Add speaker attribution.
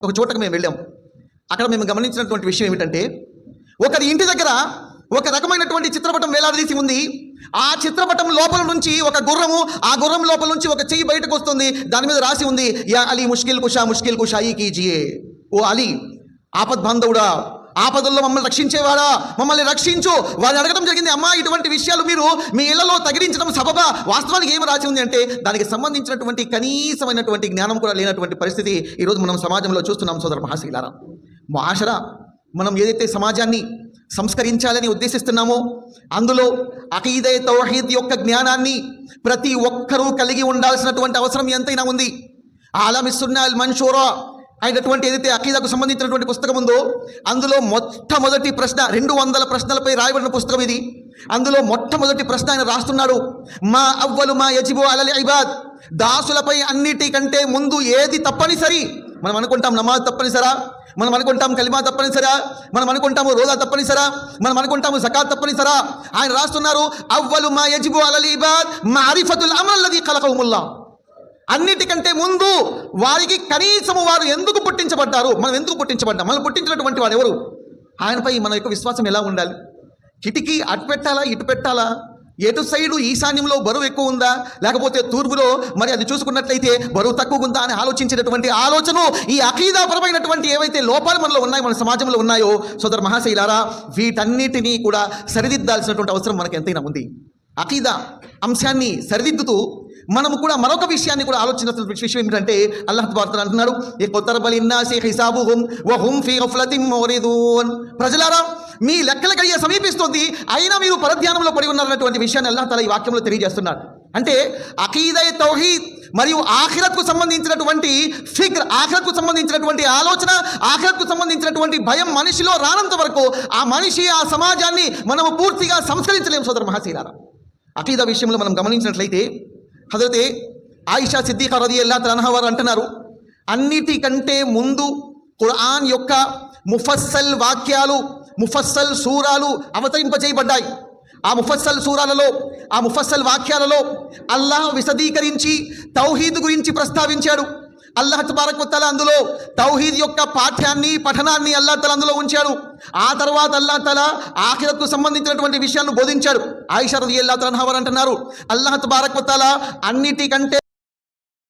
Speaker 1: ఒక చోటకు మేము వెళ్ళాం. అక్కడ మేము గమనించినటువంటి విషయం ఏమిటంటే, ఒకరి ఇంటి దగ్గర ఒక రకమైనటువంటి చిత్రపటం వేలాడదీసి ఉంది. ఆ చిత్రపటం లోపల నుంచి ఒక గుర్రము, ఆ గుర్రం లోపల నుంచి ఒక చెయ్యి బయటకు వస్తుంది. దాని మీద రాసి ఉంది, యా అలీ ముష్కిల్ కుషాయి కీజియే. ఓ అలీ, ఆపద్బాంధవుడా, ఆపదల్లో మమ్మల్ని రక్షించేవాడా, మమ్మల్ని రక్షించు. వారిని అడగడం జరిగింది, అమ్మా ఇటువంటి విషయాలు మీరు మీ ఇళ్లలో తగిలించడం సబబా? వాస్తవానికి ఏమి రాసి ఉంది అంటే దానికి సంబంధించినటువంటి కనీసమైనటువంటి జ్ఞానం కూడా లేనటువంటి పరిస్థితి ఈరోజు మనం సమాజంలో చూస్తున్నాం. సోదర మహాశీలారా, ముఆషరా, మనం ఏదైతే సమాజాన్ని సంస్కరించాలని ఉద్దేశిస్తున్నామో అందులో అకీదా తౌహీద్ యొక్క జ్ఞానాన్ని ప్రతి ఒక్కరూ కలిగి ఉండాల్సినటువంటి అవసరం ఎంతైనా ఉంది. ఆలమిస్ సున్నా అల్ మన్షూరా అయినటువంటి ఏదైతే అకీదాకు సంబంధించినటువంటి పుస్తకం ఉందో అందులో మొట్టమొదటి ప్రశ్న, 200 ప్రశ్నలపై రాయబడిన పుస్తకం ఇది. అందులో మొట్టమొదటి ప్రశ్న ఆయన రాస్తున్నాడు, మా అవ్వలు మా యజిబు అలల్ ఇబాద్, దాసులపై అన్నిటికంటే ముందు ఏది తప్పనిసరి? మనం అనుకుంటాం నమాజ్ తప్పనిసరా, మనం అనుకుంటాం కలిమా తప్పనిసరా, మనం అనుకుంటాము రోజా తప్పనిసరా, మనం అనుకుంటాము జకాత్ తప్పనిసరా. ఆయన రాస్తున్నారు, అవ్వలు మా యజిబు అలల్ ఇబాద్ మారిఫతుల్ అమల్ లదీ ఖలఖహుముల్లాహ్. అన్నిటికంటే ముందు వారికి కనీసము వారు ఎందుకు పుట్టించబడ్డారు, మనం ఎందుకు పుట్టించబడ్డాం, మనం పుట్టించినటువంటి వాడు ఎవరు, ఆయనపై మన యొక్క విశ్వాసం ఎలా ఉండాలి? కిటికీ అటు పెట్టాలా ఇటు పెట్టాలా, ఎటు సైడు ఈశాన్యంలో బరువు ఎక్కువ ఉందా లేకపోతే తూర్పులో మరి అది చూసుకున్నట్లయితే బరువు తక్కువ ఉందా అని ఆలోచించేటటువంటి ఆలోచన, ఈ అకీదాపరమైనటువంటి ఏవైతే లోపాలు మనలో ఉన్నాయో, మన సమాజంలో ఉన్నాయో సోదర మహాశైలారా, వీటన్నిటినీ కూడా సరిదిద్దాల్సినటువంటి అవసరం మనకు ఎంతైనా ఉంది. అకీదా అంశాన్ని సరిదిద్దుతూ మనము కూడా మరొక విషయాన్ని కూడా ఆలోచించాల్సిన విషయం ఏమిటంటే, అల్లాహ్ తబారక అంటున్నాడు, ప్రజలారా మీ లెక్కల గడియ సమీపిస్తుంది, అయినా మీరు పరధ్యానంలో పడి ఉన్నారన్నటువంటి విషయాన్ని అల్లాహ్ తఆలా ఈ వాక్యంలో తెలియజేస్తున్నాడు. అంటే అకీదా తౌహీద్ మరియు ఆఖిరత్కు సంబంధించినటువంటి ఫిక్ర్, ఆఖిరత్కు సంబంధించినటువంటి ఆలోచన, ఆఖిరత్కు సంబంధించినటువంటి భయం మనిషిలో రానంత వరకు ఆ మనిషి, ఆ సమాజాన్ని మనము పూర్తిగా సంస్కరించలేము. సోదర మహాశీలారా, అకీదా విషయంలో మనం గమనించినట్లయితే హజరతే ఆయిషా సిద్దికా రదియల్లాహు తఆలా అన్హా వారు అంటున్నారు, అన్నిటికంటే ముందు ఖురాన్ యొక్క ముఫస్సల్ వాక్యాలు, ముఫస్సల్ సూరాలు అవతరింపజేయబడ్డాయి. ఆ ముఫస్సల్ సూరాలలో, ఆ ముఫస్సల్ వాక్యాలలో అల్లాహ్ విశదీకరించి తౌహీద్ గురించి ప్రస్తావించాడు. అల్లాహ్ తబారక వ తఆలా అందులో తౌహీద్ యొక్క పాఠ్యాన్ని, పఠనాన్ని అల్లాహ్ తఆలా అందులో ఉంచాడు. ఆ తర్వాత అల్లాహ్ తఆలా ఆఖిరత్కు సంబంధించినటువంటి విషయాలను బోధించాడు. ఆయిషా రదియల్లాహు తఆలా అన్హా వారు అంటున్నారు, అల్లాహ్ తబారక వ తఆలా అన్నిటికంటే